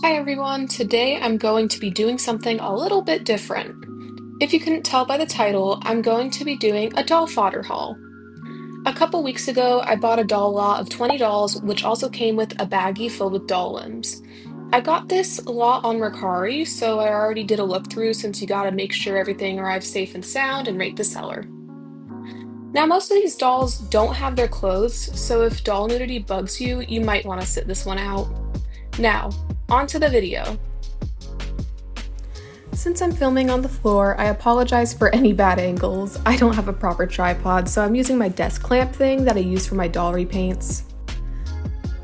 Hi everyone, today I'm going to be doing something a little bit different. If you couldn't tell by the title, I'm going to be doing a doll fodder haul. A couple weeks ago, I bought a doll lot of 20 dolls, which also came with a baggie filled with doll limbs. I got this lot on Mercari, so I already did a look through since you gotta make sure everything arrives safe and sound and rate the seller. Now, most of these dolls don't have their clothes, so if doll nudity bugs you, you might want to sit this one out. Now, on to the video. Since I'm filming on the floor, I apologize for any bad angles. I don't have a proper tripod, so I'm using my desk clamp thing that I use for my doll repaints.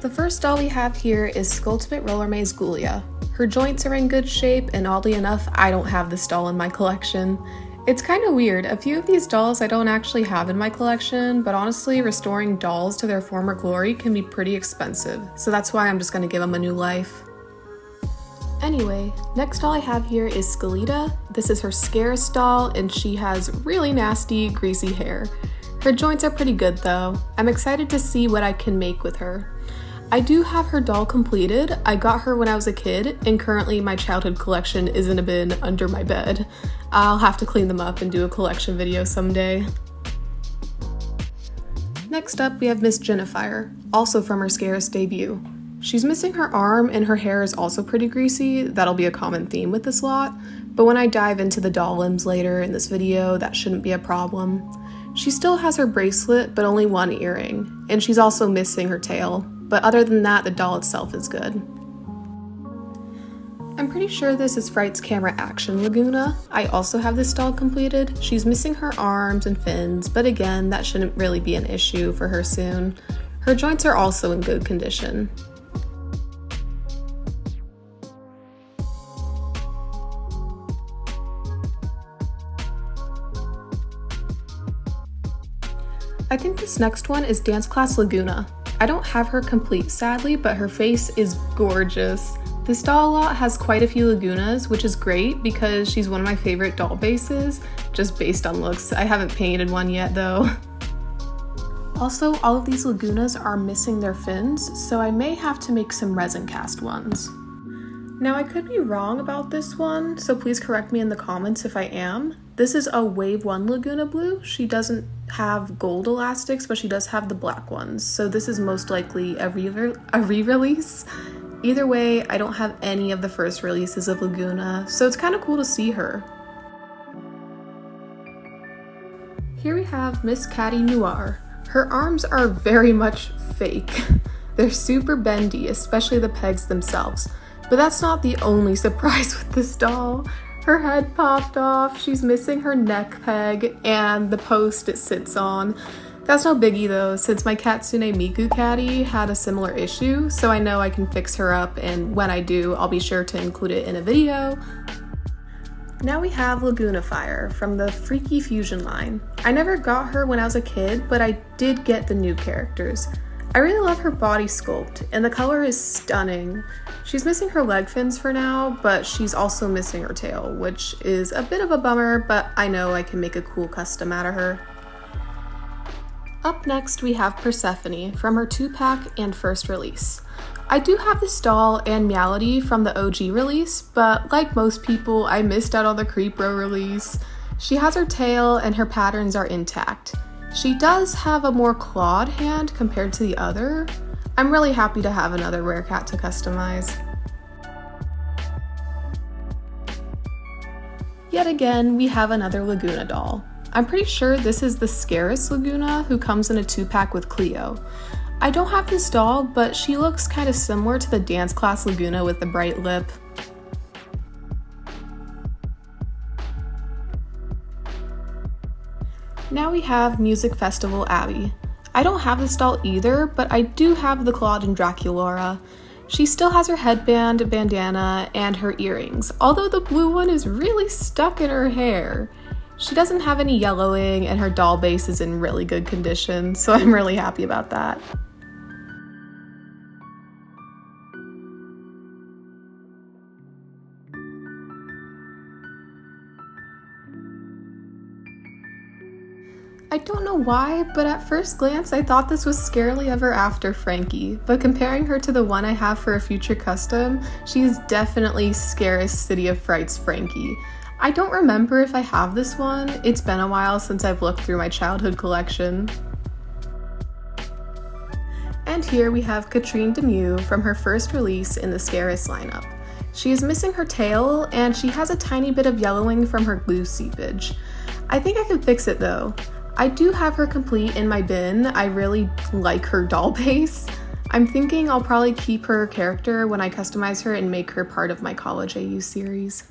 The first doll we have here is Skulltimate Roller Maze Ghoulia. Her joints are in good shape, and oddly enough, I don't have this doll in my collection. It's kind of weird, a few of these dolls I don't actually have in my collection, but honestly, restoring dolls to their former glory can be pretty expensive, so that's why I'm just gonna give them a new life. Anyway, next doll I have here is Skelita. This is her Scarce doll, and she has really nasty, greasy hair. Her joints are pretty good though. I'm excited to see what I can make with her. I do have her doll completed. I got her when I was a kid, and currently my childhood collection is in a bin under my bed. I'll have to clean them up and do a collection video someday. Next up, we have Miss Jennifer, also from her Scarce debut. She's missing her arm and her hair is also pretty greasy. That'll be a common theme with this lot, but when I dive into the doll limbs later in this video, that shouldn't be a problem. She still has her bracelet, but only one earring, and she's also missing her tail, but other than that, the doll itself is good. I'm pretty sure this is Fright's Camera Action Laguna. I also have this doll completed. She's missing her arms and fins, but again, that shouldn't really be an issue for her soon. Her joints are also in good condition. I think this next one is Dance Class Laguna. I don't have her complete sadly, but her face is gorgeous. This doll lot has quite a few Lagunas, which is great because she's one of my favorite doll bases, just based on looks. I haven't painted one yet though. Also, all of these Lagunas are missing their fins, so I may have to make some resin cast ones. Now I could be wrong about this one, so please correct me in the comments if I am. This is a Wave 1 Laguna Blue. She doesn't have gold elastics, but she does have the black ones, so this is most likely a re-release. Either way, I don't have any of the first releases of Laguna, so it's kind of cool to see her. Here we have Miss Caddy Noir. Her arms are very much fake. They're super bendy, especially the pegs themselves. But that's not the only surprise with this doll. Her head popped off, she's missing her neck peg, and the post it sits on. That's no biggie though, since my Katsune Miku caddy had a similar issue, so I know I can fix her up, and when I do, I'll be sure to include it in a video. Now we have Laguna Fire from the Freaky Fusion line. I never got her when I was a kid, but I did get the new characters. I really love her body sculpt, and the color is stunning. She's missing her leg fins for now, but she's also missing her tail, which is a bit of a bummer, but I know I can make a cool custom out of her. Up next, we have Persephone from her 2-pack and first release. I do have this doll and Meowity from the OG release, but like most people, I missed out on the Creepro release. She has her tail and her patterns are intact. She does have a more clawed hand compared to the other. I'm really happy to have another rare cat to customize. Yet again, we have another Laguna doll. I'm pretty sure this is the Scarce Laguna, who comes in a 2-pack with Cleo. I don't have this doll, but she looks kind of similar to the Dance Class Laguna with the bright lip. Now we have Music Festival Abby. I don't have this doll either, but I do have the Claude and Draculaura. She still has her headband, bandana, and her earrings, although the blue one is really stuck in her hair. She doesn't have any yellowing, and her doll base is in really good condition, so I'm really happy about that. I don't know why, but at first glance I thought this was Scarily Ever After Frankie, but comparing her to the one I have for a future custom, she is definitely Scarist City of Frights Frankie. I don't remember if I have this one. It's been a while since I've looked through my childhood collection. And here we have Katrine Demew from her first release in the Scarist lineup. She is missing her tail, and she has a tiny bit of yellowing from her glue seepage. I think I can fix it though. I do have her complete in my bin. I really like her doll base. I'm thinking I'll probably keep her character when I customize her and make her part of my College AU series.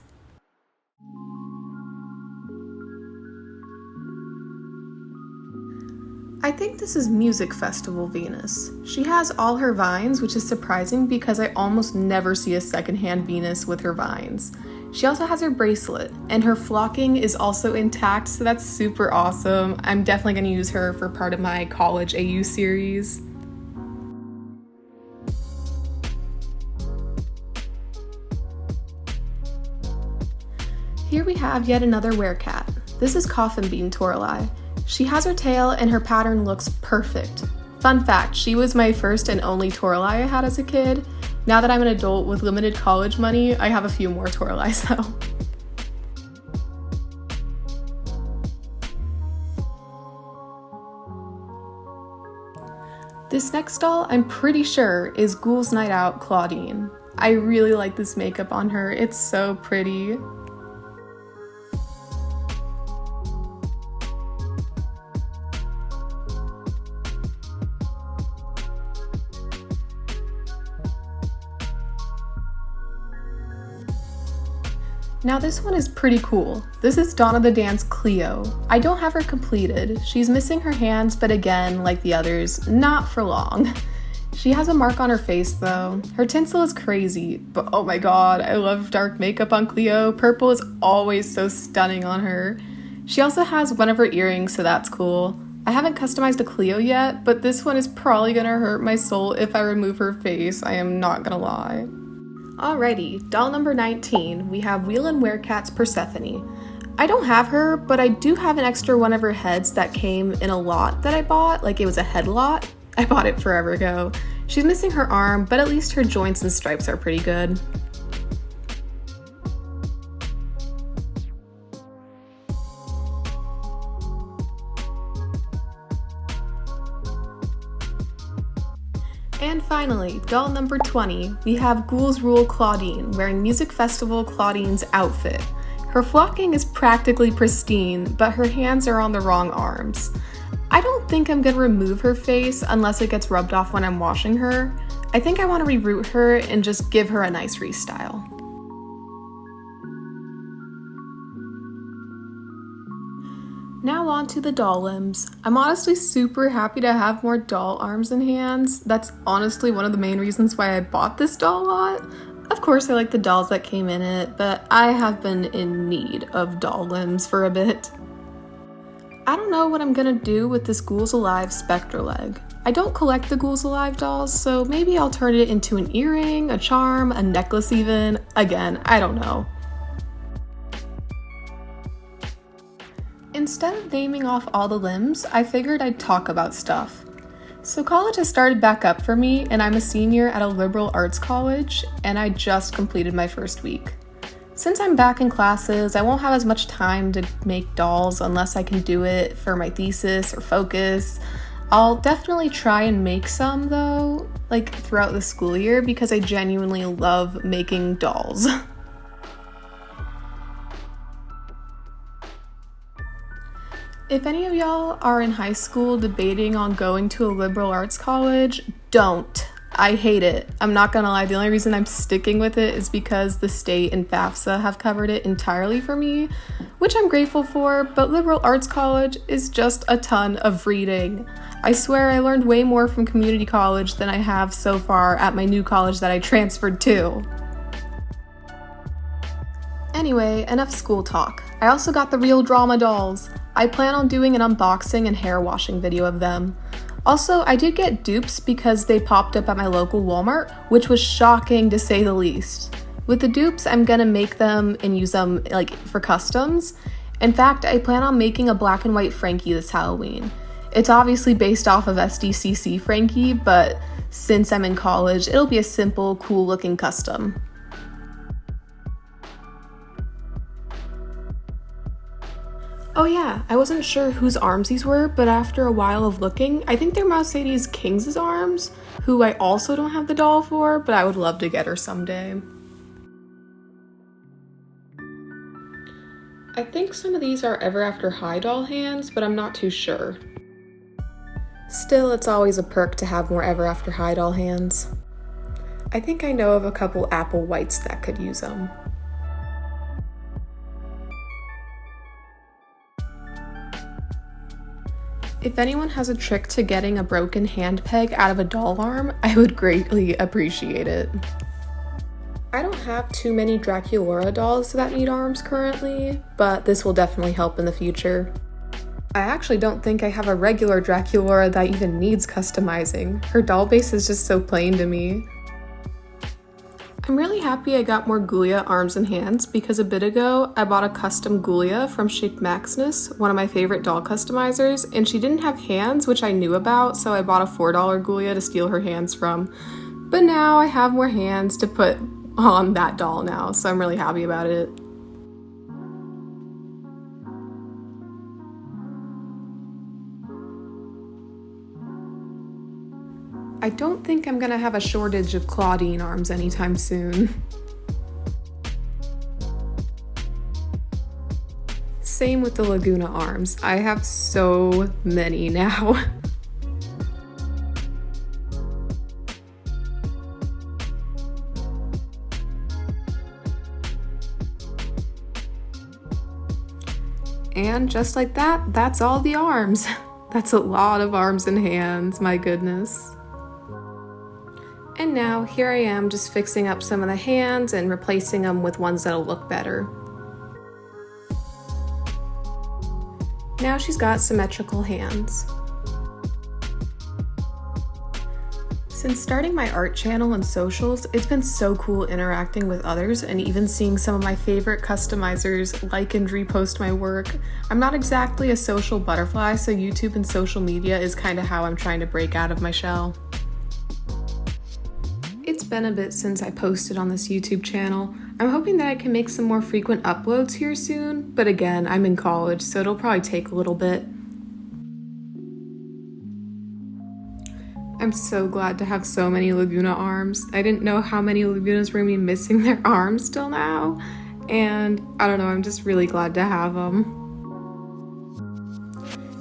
I think this is Music Festival Venus. She has all her vines, which is surprising because I almost never see a secondhand Venus with her vines. She also has her bracelet, and her flocking is also intact, so that's super awesome. I'm definitely going to use her for part of my College AU series. Here we have yet another werecat. This is Coffin Bean Toralei. She has her tail and her pattern looks perfect. Fun fact, she was my first and only Toralei I had as a kid. Now that I'm an adult with limited college money, I have a few more Toraleis though. This next doll, I'm pretty sure, is Ghouls Night Out Claudine. I really like this makeup on her, it's so pretty. Now this one is pretty cool. This is Dawn of the Dance Cleo. I don't have her completed. She's missing her hands, but again, like the others, not for long. She has a mark on her face though. Her tinsel is crazy, but oh my god, I love dark makeup on Cleo. Purple is always so stunning on her. She also has one of her earrings, so that's cool. I haven't customized a Cleo yet, but this one is probably gonna hurt my soul if I remove her face, I am not gonna lie. Alrighty, doll number 19, we have Wheel and Werecat's Persephone. I don't have her, but I do have an extra one of her heads that came in a lot that I bought, like it was a head lot. I bought it forever ago. She's missing her arm, but at least her joints and stripes are pretty good. And finally, doll number 20, we have Ghouls Rule Claudine, wearing Music Festival Claudine's outfit. Her flocking is practically pristine, but her hands are on the wrong arms. I don't think I'm gonna remove her face unless it gets rubbed off when I'm washing her. I think I want to reroot her and just give her a nice restyle. Now on to the doll limbs. I'm honestly super happy to have more doll arms and hands. That's honestly one of the main reasons why I bought this doll lot. Of course I like the dolls that came in it, but I have been in need of doll limbs for a bit. I don't know what I'm gonna do with this Ghouls Alive Spectre leg. I don't collect the Ghouls Alive dolls, so maybe I'll turn it into an earring, a charm, a necklace even. Again, I don't know. Instead of naming off all the limbs, I figured I'd talk about stuff. So college has started back up for me, and I'm a senior at a liberal arts college, and I just completed my first week. Since I'm back in classes, I won't have as much time to make dolls unless I can do it for my thesis or focus. I'll definitely try and make some though, like throughout the school year, because I genuinely love making dolls. If any of y'all are in high school debating on going to a liberal arts college, don't. I hate it. I'm not gonna lie, the only reason I'm sticking with it is because the state and FAFSA have covered it entirely for me, which I'm grateful for, but liberal arts college is just a ton of reading. I swear I learned way more from community college than I have so far at my new college that I transferred to. Anyway, enough school talk. I also got the real drama dolls. I plan on doing an unboxing and hair washing video of them. Also, I did get dupes because they popped up at my local Walmart, which was shocking to say the least. With the dupes, I'm gonna make them and use them like for customs, In fact, I plan on making a black and white Frankie this Halloween. It's obviously based off of SDCC Frankie, but since I'm in college, it'll be a simple, cool looking custom. Oh yeah, I wasn't sure whose arms these were, but after a while of looking, I think they're Mercedes King's arms, who I also don't have the doll for, but I would love to get her someday. I think some of these are Ever After High doll hands, but I'm not too sure. Still, it's always a perk to have more Ever After High doll hands. I think I know of a couple Apple Whites that could use them. If anyone has a trick to getting a broken hand peg out of a doll arm, I would greatly appreciate it. I don't have too many Draculaura dolls that need arms currently, but this will definitely help in the future. I actually don't think I have a regular Draculaura that even needs customizing. Her doll base is just so plain to me. I'm really happy I got more Ghoulia arms and hands because a bit ago I bought a custom Ghoulia from Chic Maximus, one of my favorite doll customizers, and she didn't have hands, which I knew about, so I bought a $4 Ghoulia to steal her hands from. But now I have more hands to put on that doll now, so I'm really happy about it. I don't think I'm gonna have a shortage of Claudine arms anytime soon. Same with the Laguna arms. I have so many now. And just like that, that's all the arms. That's a lot of arms and hands, my goodness. And now, here I am just fixing up some of the hands and replacing them with ones that'll look better. Now she's got symmetrical hands. Since starting my art channel and socials, it's been so cool interacting with others and even seeing some of my favorite customizers like and repost my work. I'm not exactly a social butterfly, so YouTube and social media is kind of how I'm trying to break out of my shell. It's been a bit since I posted on this YouTube channel. I'm hoping that I can make some more frequent uploads here soon, but again, I'm in college, so it'll probably take a little bit. I'm so glad to have so many Laguna arms. I didn't know how many Lagunas were gonna be missing their arms till now, and I don't know, I'm just really glad to have them.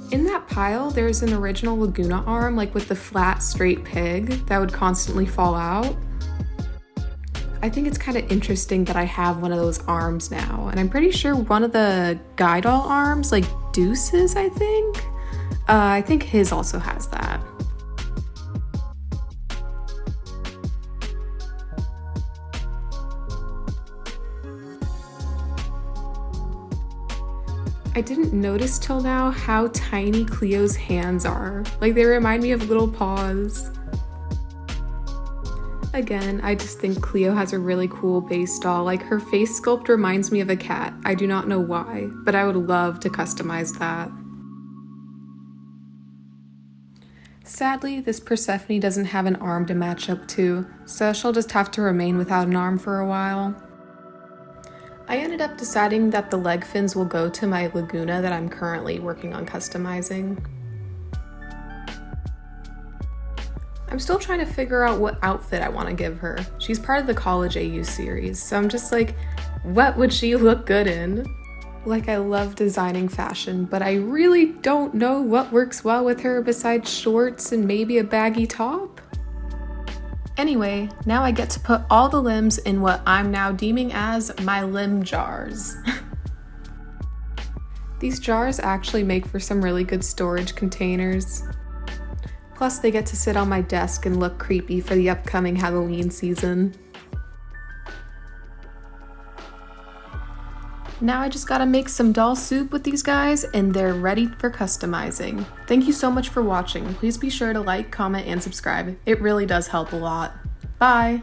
In that pile, there's an original Laguna arm, like with the flat, straight peg that would constantly fall out. I think it's kind of interesting that I have one of those arms now, and I'm pretty sure one of the Guy doll arms, like Deuce's, I think his also has that. I didn't notice till now how tiny Cleo's hands are. Like, they remind me of little paws. Again, I just think Cleo has a really cool base doll. Like, her face sculpt reminds me of a cat. I do not know why, but I would love to customize that. Sadly, this Persephone doesn't have an arm to match up to, so she'll just have to remain without an arm for a while. I ended up deciding that the leg fins will go to my Laguna that I'm currently working on customizing. I'm still trying to figure out what outfit I want to give her. She's part of the College AU series, so I'm just like, what would she look good in? Like, I love designing fashion, but I really don't know what works well with her besides shorts and maybe a baggy top. Anyway, now I get to put all the limbs in what I'm now deeming as my limb jars. These jars actually make for some really good storage containers. Plus, they get to sit on my desk and look creepy for the upcoming Halloween season. Now I just gotta make some doll soup with these guys and they're ready for customizing. Thank you so much for watching. Please be sure to like, comment, and subscribe. It really does help a lot. Bye!